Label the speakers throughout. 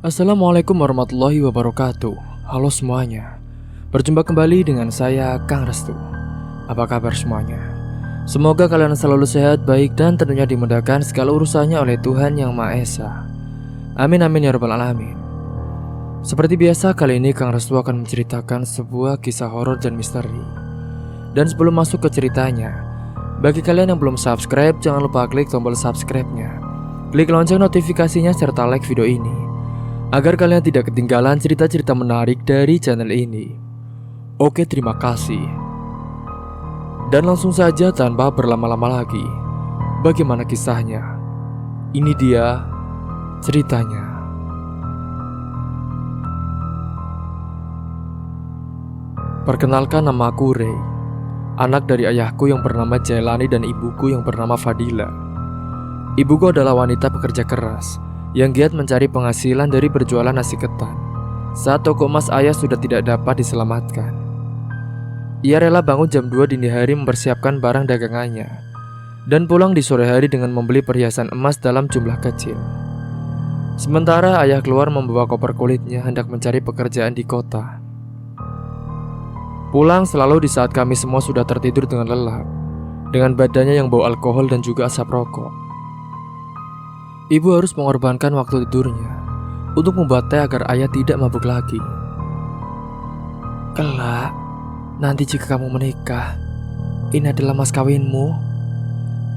Speaker 1: Assalamualaikum warahmatullahi wabarakatuh. Halo semuanya. Berjumpa kembali dengan saya, Kang Restu. Apa kabar semuanya? Semoga kalian selalu sehat, baik, dan tentunya dimudahkan segala urusannya oleh Tuhan Yang Maha Esa. Amin amin ya rabbal alamin. Seperti biasa, kali ini Kang Restu akan menceritakan sebuah kisah horor dan misteri. Dan sebelum masuk ke ceritanya, bagi kalian yang belum subscribe, jangan lupa klik tombol subscribe-nya. Klik lonceng notifikasinya serta like video ini agar kalian tidak ketinggalan cerita-cerita menarik dari channel ini. Oke, terima kasih. Dan langsung saja tanpa berlama-lama lagi, bagaimana kisahnya? Ini dia ceritanya. Perkenalkan, nama aku Ray, anak dari ayahku yang bernama Jailani dan ibuku yang bernama Fadila. Ibuku adalah wanita pekerja keras yang giat mencari penghasilan dari berjualan nasi ketan saat toko emas ayah sudah tidak dapat diselamatkan. Ia rela bangun jam 2 dini hari mempersiapkan barang dagangannya dan pulang di sore hari dengan membeli perhiasan emas dalam jumlah kecil. Sementara ayah keluar membawa koper kulitnya hendak mencari pekerjaan di kota. Pulang selalu di saat kami semua sudah tertidur dengan lelap, dengan badannya yang bau alkohol dan juga asap rokok. Ibu harus mengorbankan waktu tidurnya untuk membuat teh agar ayah tidak mabuk lagi. Kelak, nanti jika kamu menikah, ini adalah emas kawinmu,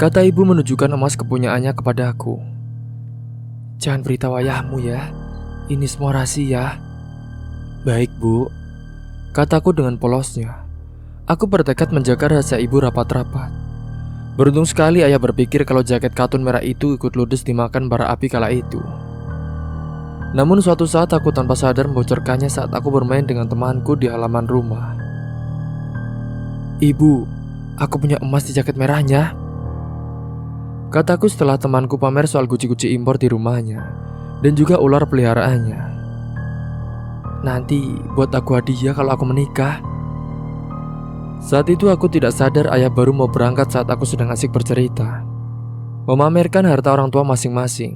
Speaker 1: kata ibu menunjukkan emas kepunyaannya kepadaku. Jangan beritahu ayahmu ya, ini semua rahasia. Baik bu, kataku dengan polosnya. Aku bertekad menjaga rahasia ibu rapat-rapat. Beruntung sekali ayah berpikir kalau jaket katun merah itu ikut ludes dimakan bara api kala itu. Namun suatu saat aku tanpa sadar membocorkannya saat aku bermain dengan temanku di halaman rumah. Ibu, aku punya emas di jaket merahnya, kataku setelah temanku pamer soal guci-guci impor di rumahnya dan juga ular peliharaannya. Nanti buat aku hadiah kalau aku menikah. Saat itu aku tidak sadar ayah baru mau berangkat saat aku sedang asik bercerita, memamerkan harta orang tua masing-masing.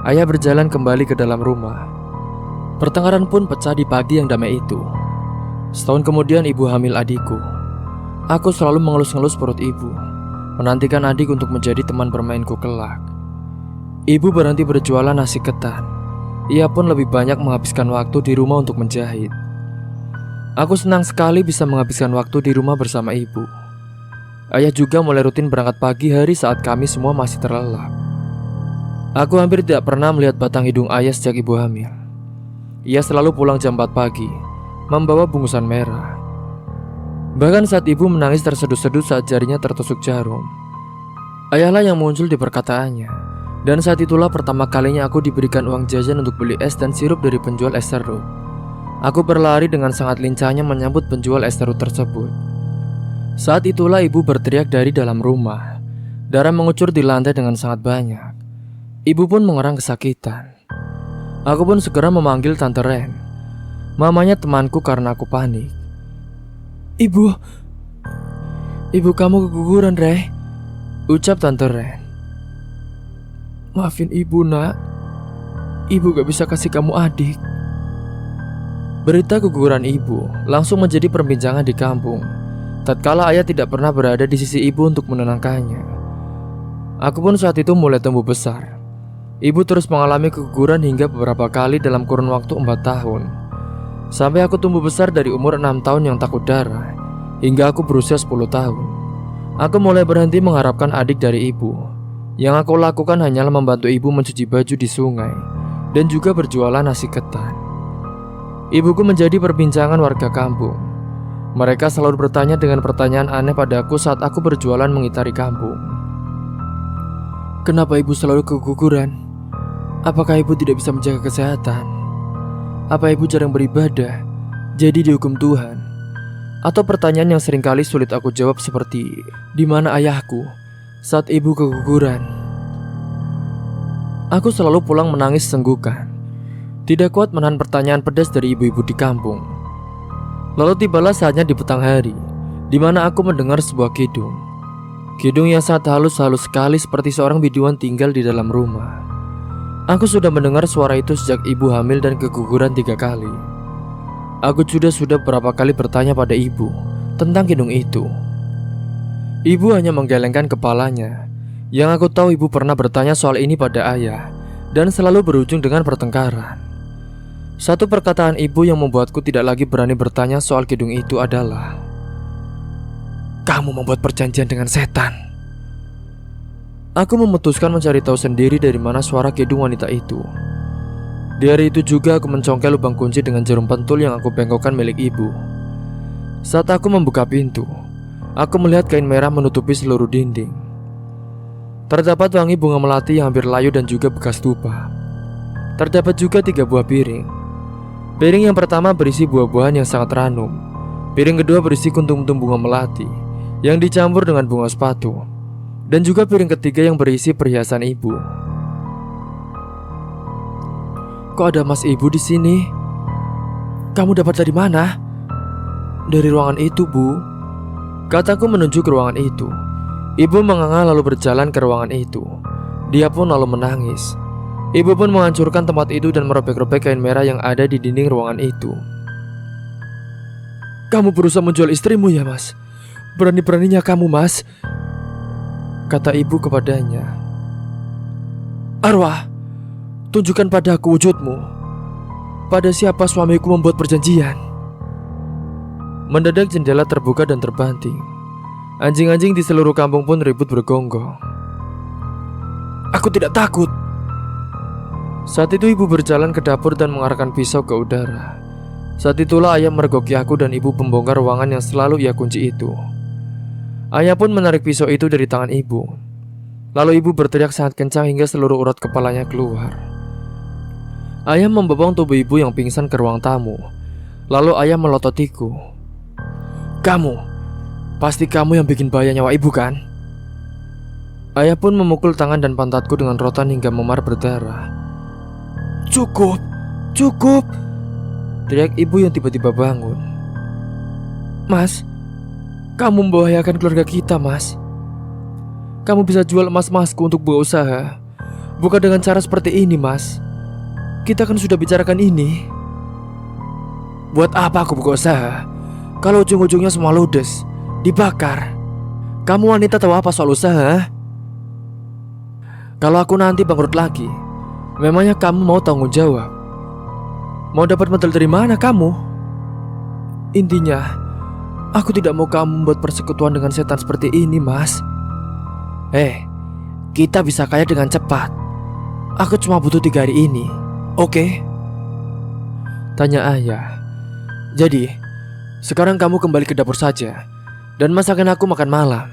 Speaker 1: Ayah berjalan kembali ke dalam rumah. Pertengkaran pun pecah di pagi yang damai itu. Setahun kemudian ibu hamil adikku. Aku selalu mengelus-ngelus perut ibu, menantikan adik untuk menjadi teman bermainku kelak. Ibu berhenti berjualan nasi ketan. Ia pun lebih banyak menghabiskan waktu di rumah untuk menjahit. Aku senang sekali bisa menghabiskan waktu di rumah bersama ibu. Ayah juga mulai rutin berangkat pagi hari saat kami semua masih terlelap. Aku hampir tidak pernah melihat batang hidung ayah sejak ibu hamil. Ia selalu pulang jam 4 pagi, membawa bungkusan merah. Bahkan saat ibu menangis terseduh-seduh saat jarinya tertusuk jarum, ayahlah yang muncul di perkataannya. Dan saat itulah pertama kalinya aku diberikan uang jajan untuk beli es dan sirup dari penjual es serut. Aku berlari dengan sangat lincahnya menyambut penjual es serut tersebut. Saat itulah ibu berteriak dari dalam rumah. Darah mengucur di lantai dengan sangat banyak. Ibu pun mengerang kesakitan. Aku pun segera memanggil Tante Ren, mamanya temanku, karena aku panik. Ibu kamu keguguran, Rey, ucap Tante Ren. Maafin ibu nak, ibu gak bisa kasih kamu adik. Berita keguguran ibu langsung menjadi perbincangan di kampung. Tatkala ayah tidak pernah berada di sisi ibu untuk menenangkannya. Aku pun saat itu mulai tumbuh besar. Ibu terus mengalami keguguran hingga beberapa kali dalam kurun waktu 4 tahun. Sampai aku tumbuh besar dari umur 6 tahun yang takut darah hingga aku berusia 10 tahun. Aku mulai berhenti mengharapkan adik dari ibu. Yang aku lakukan hanyalah membantu ibu mencuci baju di sungai dan juga berjualan nasi ketan. Ibuku menjadi perbincangan warga kampung. Mereka selalu bertanya dengan pertanyaan aneh padaku saat aku berjualan mengitari kampung. Kenapa ibu selalu keguguran? Apakah ibu tidak bisa menjaga kesehatan? Apa ibu jarang beribadah, jadi dihukum Tuhan? Atau pertanyaan yang seringkali sulit aku jawab seperti, di mana ayahku saat ibu keguguran? Aku selalu pulang menangis senggukan. Tidak kuat menahan pertanyaan pedas dari ibu-ibu di kampung. Lalu tibalah saatnya di petang hari, di mana aku mendengar sebuah kidung. Kidung yang sangat halus sekali seperti seorang biduan tinggal di dalam rumah. Aku sudah mendengar suara itu sejak ibu hamil dan keguguran 3 kali. Aku sudah berapa kali bertanya pada ibu tentang kidung itu. Ibu hanya menggelengkan kepalanya. Yang aku tahu ibu pernah bertanya soal ini pada ayah, dan selalu berujung dengan pertengkaran. Satu perkataan ibu yang membuatku tidak lagi berani bertanya soal kidung itu adalah, "Kamu membuat perjanjian dengan setan." Aku memutuskan mencari tahu sendiri dari mana suara kidung wanita itu. Di hari itu juga aku mencongkel lubang kunci dengan jarum pentul yang aku bengkokkan milik ibu. Saat aku membuka pintu, aku melihat kain merah menutupi seluruh dinding. Terdapat wangi bunga melati yang hampir layu dan juga bekas tupa. Terdapat juga 3 buah piring. Piring yang pertama berisi buah-buahan yang sangat ranum. Piring kedua berisi kuntum-kuntum bunga melati yang dicampur dengan bunga sepatu. Dan juga piring ketiga yang berisi perhiasan ibu. "Kok ada emas ibu di sini? Kamu dapat dari mana?" "Dari ruangan itu, Bu," kataku menunjuk ke ruangan itu. Ibu menganga lalu berjalan ke ruangan itu. Dia pun lalu menangis. Ibu pun menghancurkan tempat itu dan merobek-robek kain merah yang ada di dinding ruangan itu. "Kamu berusaha menjual istrimu ya, Mas? Berani-beraninya kamu, Mas," kata ibu kepadanya. "Arwah, tunjukkan padaku wujudmu. Pada siapa suamiku membuat perjanjian?" Mendadak jendela terbuka dan terbanting. Anjing-anjing di seluruh kampung pun ribut bergonggong. "Aku tidak takut." Saat itu ibu berjalan ke dapur dan mengarahkan pisau ke udara. Saat itulah ayah mergoki aku dan ibu pembongkar ruangan yang selalu ia kunci itu. Ayah pun menarik pisau itu dari tangan ibu. Lalu ibu berteriak sangat kencang hingga seluruh urat kepalanya keluar. Ayah membopong tubuh ibu yang pingsan ke ruang tamu. Lalu ayah melototiku. Pasti kamu yang bikin bahaya nyawa ibu kan?" Ayah pun memukul tangan dan pantatku dengan rotan hingga memar berdarah. Cukup, teriak ibu yang tiba-tiba bangun. "Mas, kamu membahayakan keluarga kita, Mas. Kamu bisa jual emas-emasku untuk buka usaha. Bukan dengan cara seperti ini, Mas. Kita kan sudah bicarakan ini." "Buat apa aku buka usaha kalau ujung-ujungnya semua ludes, dibakar? Kamu wanita tahu apa soal usaha? Kalau aku nanti bangkrut lagi, memangnya kamu mau tanggung jawab? Mau dapat modal dari mana kamu? Intinya, aku tidak mau kamu membuat persekutuan dengan setan seperti ini, Mas. Kita bisa kaya dengan cepat. Aku cuma butuh 3 hari ini, oke?" tanya ayah. "Jadi, sekarang kamu kembali ke dapur saja dan masakin aku makan malam.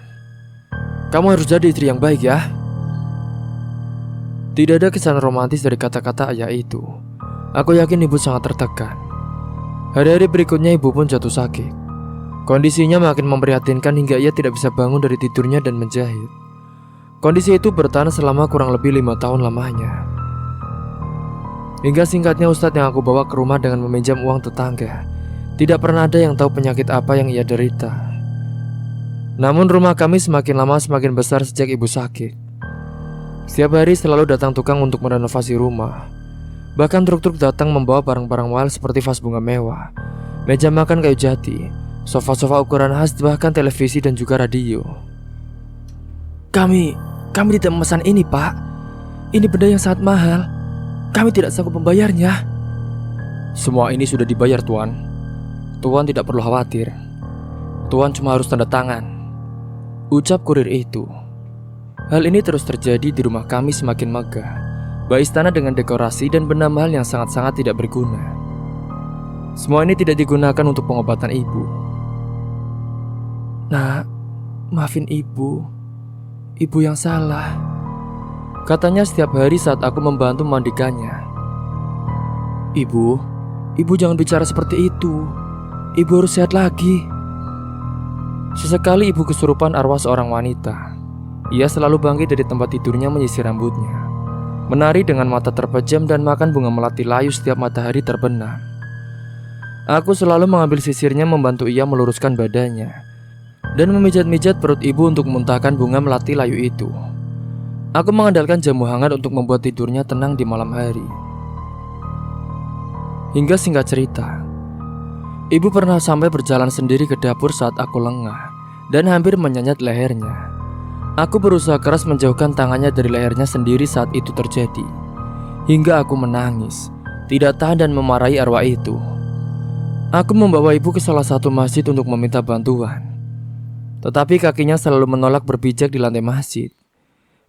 Speaker 1: Kamu harus jadi istri yang baik ya." Tidak ada kesan romantis dari kata-kata ayah itu. Aku yakin ibu sangat tertekan. Hari-hari berikutnya ibu pun jatuh sakit. Kondisinya makin memprihatinkan hingga ia tidak bisa bangun dari tidurnya dan menjahit. Kondisi itu bertahan selama kurang lebih 5 tahun lamanya. Hingga singkatnya ustadz yang aku bawa ke rumah dengan meminjam uang tetangga. Tidak pernah ada yang tahu penyakit apa yang ia derita. Namun rumah kami semakin lama semakin besar sejak ibu sakit. Setiap hari selalu datang tukang untuk merenovasi rumah. Bahkan truk-truk datang membawa barang-barang mahal seperti vas bunga mewah, meja makan kayu jati, sofa-sofa ukuran khas, bahkan televisi dan juga radio. Kami tidak memesan ini, Pak. Ini benda yang sangat mahal. Kami tidak sanggup membayarnya." "Semua ini sudah dibayar, Tuan. Tuan tidak perlu khawatir. Tuan cuma harus tanda tangan," ucap kurir itu. Hal ini terus terjadi di rumah kami semakin megah. Bak istana dengan dekorasi dan benda mahal yang sangat-sangat tidak berguna. Semua ini tidak digunakan untuk pengobatan ibu. "Nak, maafin ibu. Ibu yang salah," katanya setiap hari saat aku membantu memandikannya. Ibu jangan bicara seperti itu. Ibu harus sehat lagi." Sesekali ibu kesurupan arwah seorang wanita. Ia selalu bangkit dari tempat tidurnya menyisir rambutnya, menari dengan mata terpejam dan makan bunga melati layu setiap matahari terbenam. Aku selalu mengambil sisirnya membantu ia meluruskan badannya dan memijat-mijat perut ibu untuk memuntahkan bunga melati layu itu. Aku mengandalkan jamu hangat untuk membuat tidurnya tenang di malam hari. Hingga singkat cerita, ibu pernah sampai berjalan sendiri ke dapur saat aku lengah dan hampir menyanyat lehernya. Aku berusaha keras menjauhkan tangannya dari lehernya sendiri saat itu terjadi. Hingga aku menangis, tidak tahan dan memarahi arwah itu. Aku membawa ibu ke salah satu masjid untuk meminta bantuan. Tetapi kakinya selalu menolak berpijak di lantai masjid.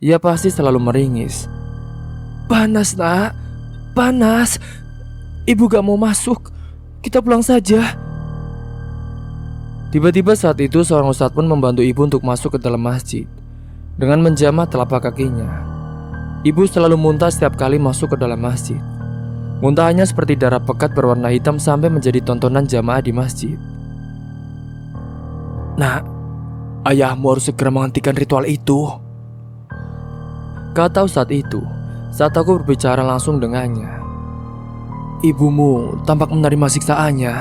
Speaker 1: Ia pasti selalu meringis. "Panas, nak, panas. Ibu gak mau masuk. Kita pulang saja." Tiba-tiba saat itu seorang ustadz pun membantu ibu untuk masuk ke dalam masjid. Dengan menjamah telapak kakinya, ibu selalu muntah setiap kali masuk ke dalam masjid. Muntahannya seperti darah pekat berwarna hitam sampai menjadi tontonan jamaah di masjid. "Nak, ayahmu harus segera menghentikan ritual itu," kata ustadz itu saat aku berbicara langsung dengannya. "Ibumu tampak menerima siksaannya."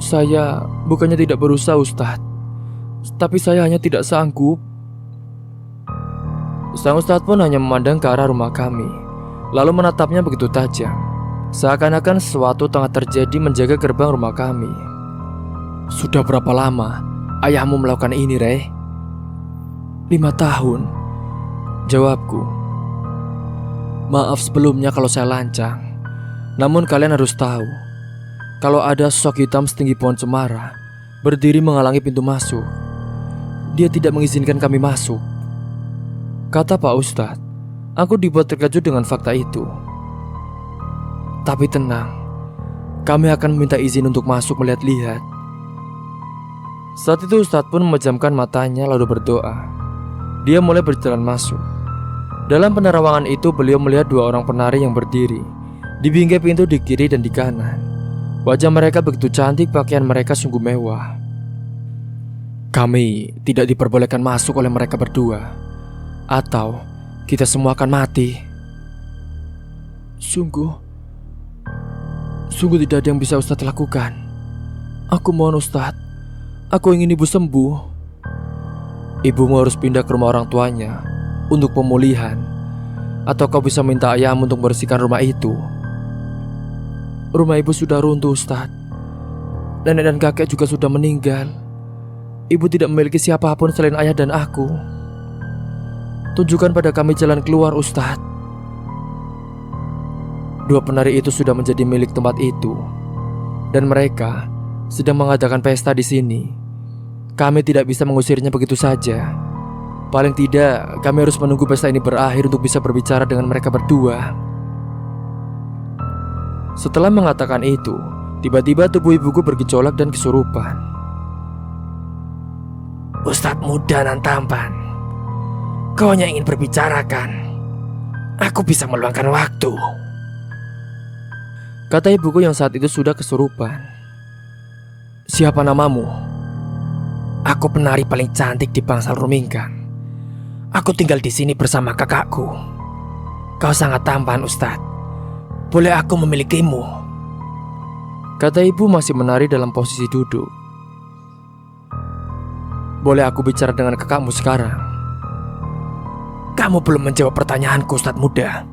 Speaker 1: "Saya bukannya tidak berusaha, ustadz, tapi saya hanya tidak sanggup." Sang ustadz pun hanya memandang ke arah rumah kami, lalu menatapnya begitu tajam, seakan-akan sesuatu tengah terjadi menjaga gerbang rumah kami. "Sudah berapa lama ayahmu melakukan ini, Rey?" 5 tahun, jawabku. "Maaf sebelumnya kalau saya lancang, namun kalian harus tahu, kalau ada sosok hitam setinggi pohon cemara berdiri menghalangi pintu masuk, dia tidak mengizinkan kami masuk," kata Pak Ustadz. Aku dibuat terkejut dengan fakta itu. "Tapi tenang, kami akan meminta izin untuk masuk melihat-lihat." Saat itu Ustadz pun memejamkan matanya lalu berdoa. Dia mulai berjalan masuk. Dalam penerawangan itu beliau melihat 2 orang penari yang berdiri di bingkai pintu di kiri dan di kanan. Wajah mereka begitu cantik, pakaian mereka sungguh mewah. "Kami tidak diperbolehkan masuk oleh mereka berdua, atau kita semua akan mati." Sungguh tidak ada yang bisa Ustadz lakukan. Aku mohon Ustadz, aku ingin ibu sembuh." "Ibumu harus pindah ke rumah orang tuanya untuk pemulihan, atau kau bisa minta ayahmu untuk membersihkan rumah itu." "Rumah ibu sudah runtuh, Ustadz. Nenek dan kakek juga sudah meninggal. Ibu tidak memiliki siapapun selain ayah dan aku. Tunjukkan pada kami jalan keluar, Ustadz." 2 penari itu sudah menjadi milik tempat itu, dan mereka sedang mengadakan pesta di sini. Kami tidak bisa mengusirnya begitu saja. Paling tidak, kami harus menunggu pesta ini berakhir untuk bisa berbicara dengan mereka berdua. Setelah mengatakan itu, tiba-tiba tubuh ibuku bergejolak dan kesurupan. "Ustadz muda nan tampan, kau hanya ingin berbicara kan? Aku bisa meluangkan waktu," kata ibuku yang saat itu sudah kesurupan. "Siapa namamu?" "Aku penari paling cantik di bangsal Rumingkang. Aku tinggal di sini bersama kakakku. Kau sangat tampan, Ustadz. Boleh aku memilikimu?" kata ibu masih menari dalam posisi duduk. "Boleh aku bicara dengan kakakmu sekarang?" "Kamu belum menjawab pertanyaanku, Ustadz muda."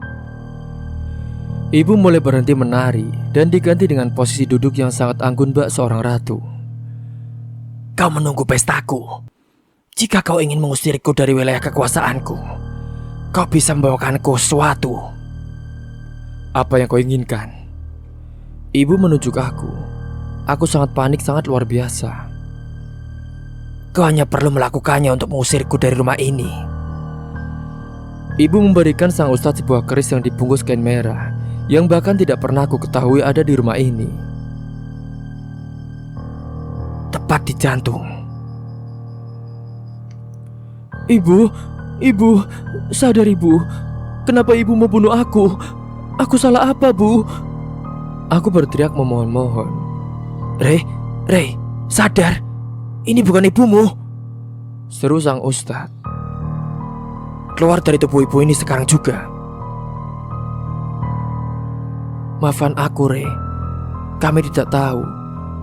Speaker 1: Ibu mulai berhenti menari dan diganti dengan posisi duduk yang sangat anggun bak seorang ratu. "Kau menunggu pestaku. Jika kau ingin mengusirku dari wilayah kekuasaanku, kau bisa membawakanku sesuatu." "Apa yang kau inginkan?" Ibu menunjuk aku. Aku sangat panik, sangat luar biasa. "Kau hanya perlu melakukannya untuk mengusirku dari rumah ini." Ibu memberikan sang ustadz sebuah keris yang dibungkus kain merah, yang bahkan tidak pernah aku ketahui ada di rumah ini. "Tepat di jantung." Ibu, sadar ibu. Kenapa ibu mau bunuh aku? Aku salah apa, Bu?" Aku berteriak memohon-mohon. Rey, sadar. Ini bukan ibumu," seru sang ustadz. "Keluar dari tubuh ibu ini sekarang juga." "Maafkan aku, Rey. Kami tidak tahu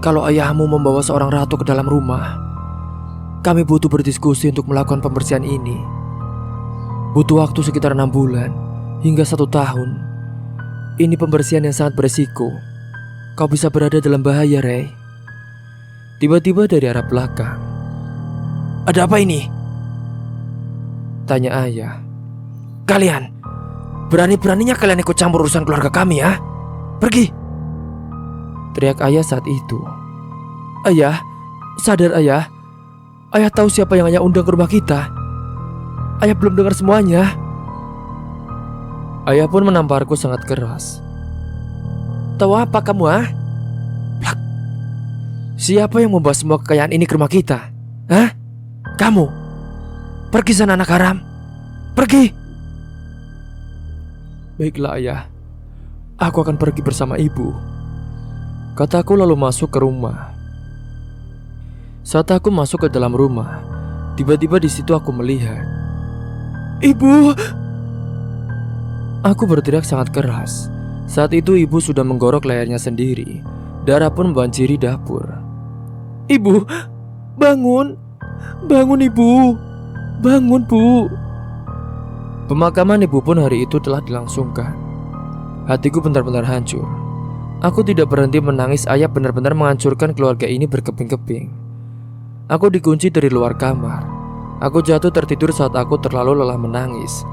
Speaker 1: kalau ayahmu membawa seorang ratu ke dalam rumah. Kami butuh berdiskusi untuk melakukan pembersihan ini. Butuh waktu sekitar 6 bulan hingga 1 tahun. Ini pembersihan yang sangat beresiko. Kau bisa berada dalam bahaya, Ray. Tiba-tiba dari arah belakang. Ada apa ini? Tanya ayah. Kalian, berani-beraninya kalian ikut campur urusan keluarga kami ya? Pergi! Teriak ayah saat itu. Ayah, sadar ayah. Ayah tahu siapa yang ayah undang ke rumah kita. Ayah belum dengar semuanya. Ayah pun menamparku sangat keras. Tahu apa kamu, ah? Plak. Siapa yang membawa semua kekayaan ini ke rumah kita? Hah? Kamu? Pergi sana anak haram. Pergi. Baiklah ayah. Aku akan pergi bersama ibu. Kataku lalu masuk ke rumah. Saat aku masuk ke dalam rumah, tiba-tiba di situ aku melihat. Ibu! Aku berteriak sangat keras. Saat itu ibu sudah menggorok lehernya sendiri. Darah pun membanjiri dapur. Ibu, bangun. Bangun ibu. Bangun bu. Pemakaman ibu pun hari itu telah dilangsungkan. Hatiku benar-benar hancur. Aku tidak berhenti menangis. Ayah benar-benar menghancurkan keluarga ini berkeping-keping. Aku dikunci dari luar kamar. Aku jatuh tertidur saat aku terlalu lelah menangis.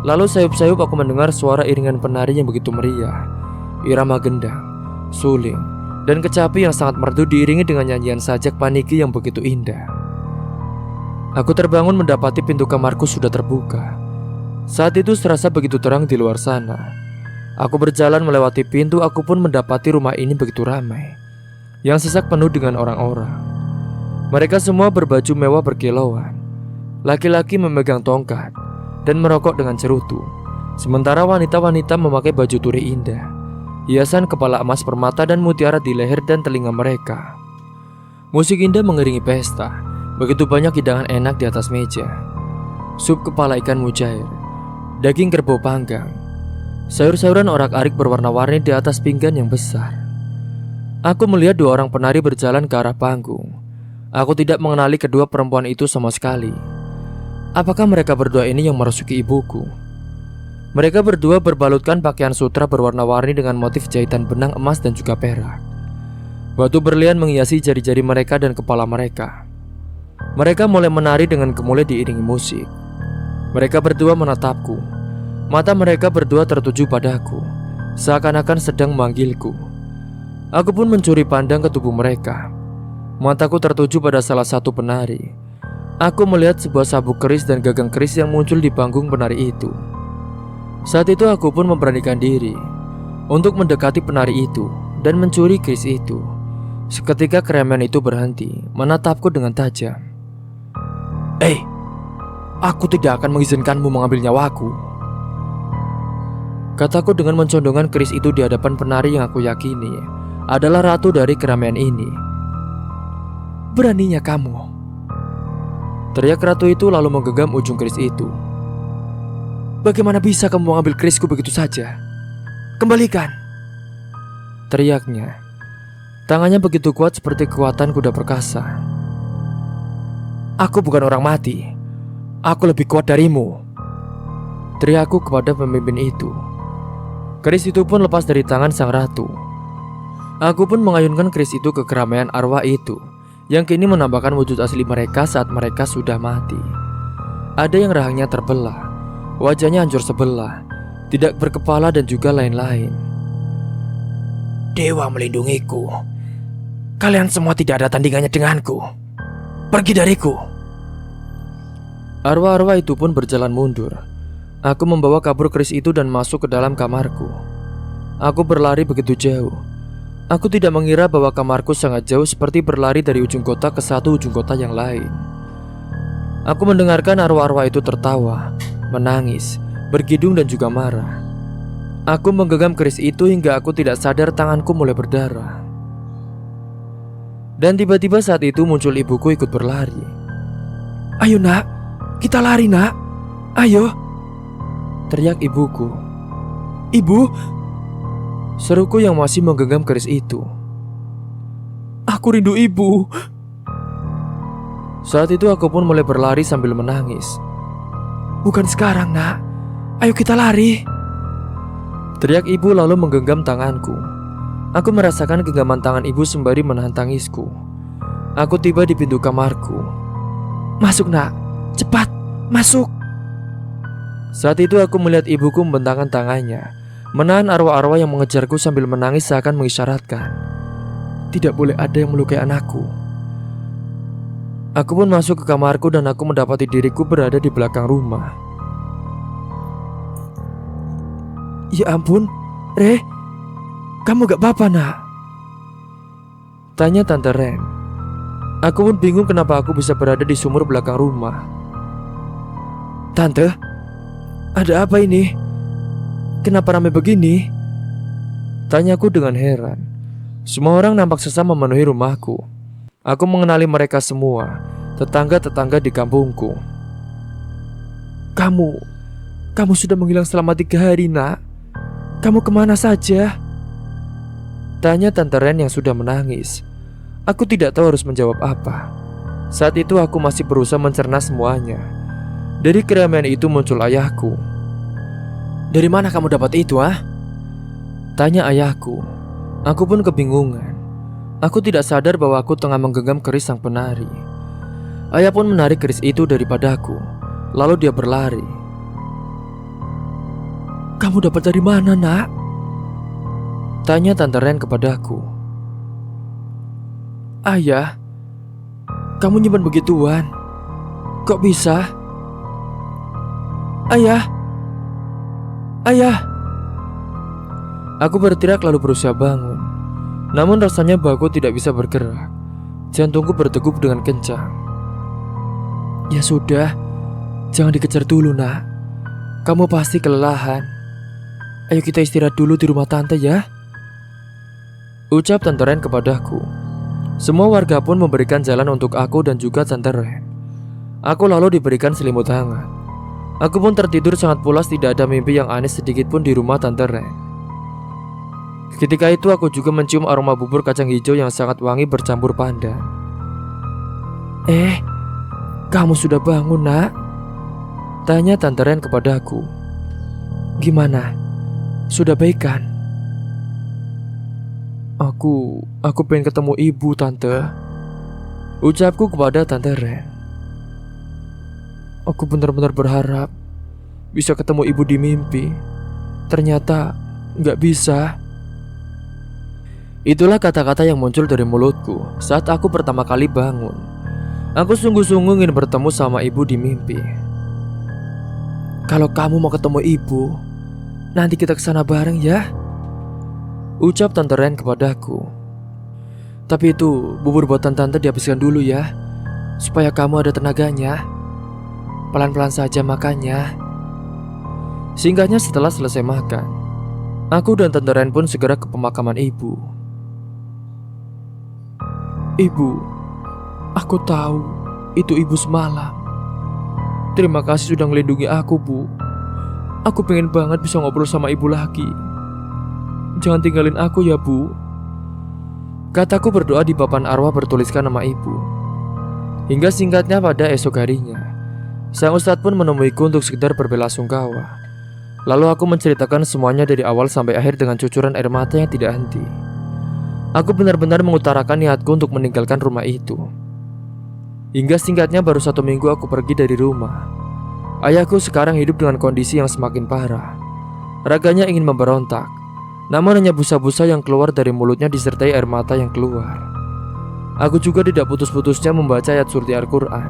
Speaker 1: Lalu sayup-sayup aku mendengar suara iringan penari yang begitu meriah. Irama gendang, suling, dan kecapi yang sangat merdu diiringi dengan nyanyian sajak paniki yang begitu indah. Aku terbangun mendapati pintu kamarku sudah terbuka. Saat itu serasa begitu terang di luar sana. Aku berjalan melewati pintu. Aku pun mendapati rumah ini begitu ramai, yang sesak penuh dengan orang-orang. Mereka semua berbaju mewah berkilauan. Laki-laki memegang tongkat dan merokok dengan cerutu, sementara wanita-wanita memakai baju turi indah, hiasan kepala emas permata dan mutiara di leher dan telinga mereka. Musik indah mengiringi pesta. Begitu banyak hidangan enak di atas meja. Sup kepala ikan mujair, daging kerbau panggang, sayur-sayuran orak-arik berwarna-warni di atas pinggan yang besar. Aku melihat 2 orang penari berjalan ke arah panggung. Aku tidak mengenali kedua perempuan itu sama sekali. Apakah mereka berdua ini yang merasuki ibuku? Mereka berdua berbalutkan pakaian sutra berwarna-warni dengan motif jahitan benang emas dan juga perak. Batu berlian menghiasi jari-jari mereka dan kepala mereka. Mereka mulai menari dengan gemulai diiringi musik. Mereka berdua menatapku. Mata mereka berdua tertuju padaku, seakan-akan sedang memanggilku. Aku pun mencuri pandang ke tubuh mereka. Mataku tertuju pada salah satu penari. Aku melihat sebuah sabuk keris dan gagang keris yang muncul di panggung penari itu. Saat itu aku pun memberanikan diri untuk mendekati penari itu dan mencuri keris itu. Seketika keremen itu berhenti menatapku dengan tajam. Aku tidak akan mengizinkanmu mengambil nyawaku, kataku dengan mencondongkan keris itu di hadapan penari yang aku yakini adalah ratu dari keramaian ini. Beraninya kamu, teriak ratu itu lalu menggenggam ujung keris itu. Bagaimana bisa kamu mengambil kerisku begitu saja? Kembalikan, teriaknya. Tangannya begitu kuat seperti kekuatan kuda perkasa. Aku bukan orang mati. Aku lebih kuat darimu, teriakku kepada pemimpin itu. Keris itu pun lepas dari tangan sang ratu. Aku pun mengayunkan keris itu ke keramaian arwah itu, yang kini menampakkan wujud asli mereka saat mereka sudah mati. Ada yang rahangnya terbelah, wajahnya hancur sebelah, tidak berkepala dan juga lain-lain. Dewa melindungiku. Kalian semua tidak ada tandingannya denganku. Pergi dariku. Arwah-arwah itu pun berjalan mundur. Aku membawa kabur keris itu dan masuk ke dalam kamarku. Aku berlari begitu jauh. Aku tidak mengira bahwa kamarku sangat jauh, seperti berlari dari ujung kota ke satu ujung kota yang lain. Aku mendengarkan arwah-arwah itu tertawa, menangis, bergidung dan juga marah. Aku menggenggam keris itu hingga aku tidak sadar tanganku mulai berdarah. Dan tiba-tiba saat itu muncul ibuku ikut berlari. Ayo nak, kita lari nak, ayo, teriak ibuku. Ibu, seruku yang masih menggenggam keris itu. Aku rindu ibu. Saat itu aku pun mulai berlari sambil menangis. Bukan sekarang, nak. Ayo kita lari. Teriak ibu lalu menggenggam tanganku. Aku merasakan genggaman tangan ibu sembari menahan tangisku. Aku tiba di pintu kamarku. Masuk, nak. Cepat, masuk. Saat itu aku melihat ibuku membentangkan tangannya, menahan arwah-arwah yang mengejarku sambil menangis seakan mengisyaratkan, tidak boleh ada yang melukai anakku. Aku pun masuk ke kamarku dan aku mendapati diriku berada di belakang rumah. Ya ampun, Re, kamu gak apa-apa, nak? Tanya Tante Ren. Aku pun bingung kenapa aku bisa berada di sumur belakang rumah. Tante, ada apa ini? Kenapa ramai begini? Tanyaku dengan heran. Semua orang nampak sesam memenuhi rumahku. Aku mengenali mereka semua, tetangga-tetangga di kampungku. Kamu sudah menghilang selama 3 hari, nak. Kamu kemana saja? Tanya Tante Ren yang sudah menangis. Aku tidak tahu harus menjawab apa. Saat itu aku masih berusaha mencerna semuanya. Dari keramaian itu muncul ayahku. Dari mana kamu dapat itu, ah? Tanya ayahku. Aku pun kebingungan. Aku tidak sadar bahwa aku tengah menggenggam keris sang penari. Ayah pun menarik keris itu daripadaku. Lalu dia berlari. Kamu dapat dari mana, nak? Tanya Tante Ren kepadaku. Ayah, kamu nyimpan begituan. Kok bisa? Ayah! Ayah! Aku berteriak lalu berusaha bangun. Namun rasanya bahuku tidak bisa bergerak. Jantungku berdegup dengan kencang. Ya sudah, jangan dikejar dulu, nak. Kamu pasti kelelahan. Ayo kita istirahat dulu di rumah tante ya, ucap Tante Ren kepadaku. Semua warga pun memberikan jalan untuk aku dan juga Tante Ren. Aku lalu diberikan selimut hangat. Aku pun tertidur sangat pulas, tidak ada mimpi yang aneh sedikit pun di rumah Tante Ren. Ketika itu aku juga mencium aroma bubur kacang hijau yang sangat wangi bercampur pandan. Kamu sudah bangun, nak? Tanya Tante Ren kepadaku. Gimana? Sudah baik kan? Aku pengen ketemu ibu, Tante, ucapku kepada Tante Ren. Aku benar-benar berharap bisa ketemu ibu di mimpi. Ternyata gak bisa. Itulah kata-kata yang muncul dari mulutku saat aku pertama kali bangun. Aku sungguh-sungguh ingin bertemu sama ibu di mimpi. Kalau kamu mau ketemu ibu, nanti kita kesana bareng ya, ucap Tante Ren kepadaku. Tapi itu bubur buatan tante dihabiskan dulu ya, supaya kamu ada tenaganya. Pelan-pelan saja makannya. Singkatnya setelah selesai makan, aku dan Tante Ren pun segera ke pemakaman ibu. Ibu, aku tahu itu ibu semalam. Terima kasih sudah melindungi aku, Bu. Aku pengen banget bisa ngobrol sama ibu lagi. Jangan tinggalin aku ya, Bu, kataku berdoa di papan arwah bertuliskan nama ibu. Hingga singkatnya pada esok harinya, sang ustadz pun menemuiku untuk sekedar berbelasungkawa. Lalu aku menceritakan semuanya dari awal sampai akhir dengan cucuran air mata yang tidak henti. Aku benar-benar mengutarakan niatku untuk meninggalkan rumah itu. Hingga singkatnya baru 1 minggu aku pergi dari rumah. Ayahku sekarang hidup dengan kondisi yang semakin parah. Raganya ingin memberontak, namun hanya busa-busa yang keluar dari mulutnya disertai air mata yang keluar. Aku juga tidak putus-putusnya membaca ayat suci Al-Quran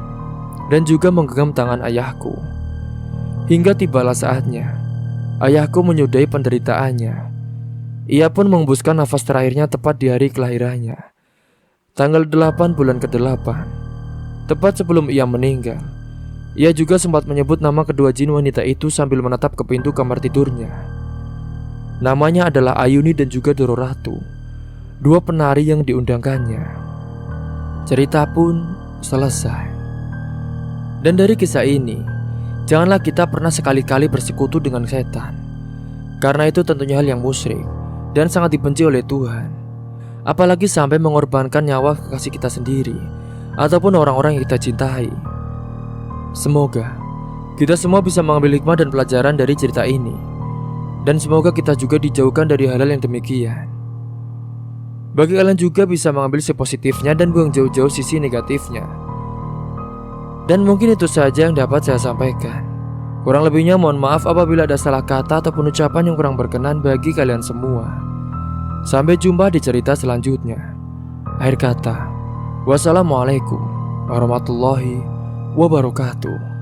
Speaker 1: dan juga menggenggam tangan ayahku. Hingga tibalah saatnya ayahku menyudahi penderitaannya. Ia pun mengembuskan nafas terakhirnya tepat di hari kelahirannya, tanggal 8 bulan ke-8. Tepat sebelum ia meninggal, ia juga sempat menyebut nama kedua jin wanita itu sambil menatap ke pintu kamar tidurnya. Namanya adalah Ayuni dan juga Doro Ratu, 2 penari yang diundangkannya. Cerita pun selesai. Dan dari kisah ini, janganlah kita pernah sekali-kali bersekutu dengan setan, karena itu tentunya hal yang musyrik dan sangat dibenci oleh Tuhan. Apalagi sampai mengorbankan nyawa kekasih kita sendiri ataupun orang-orang yang kita cintai. Semoga Kita semua bisa mengambil hikmah dan pelajaran dari cerita ini. Dan semoga kita juga dijauhkan dari hal-hal yang demikian. Bagi kalian juga bisa mengambil sisi positifnya dan buang jauh-jauh sisi negatifnya. Dan mungkin itu saja yang dapat saya sampaikan. Kurang lebihnya mohon maaf apabila ada salah kata ataupun ucapan yang kurang berkenan bagi kalian semua. Sampai jumpa di cerita selanjutnya. Akhir kata, wassalamualaikum warahmatullahi wabarakatuh.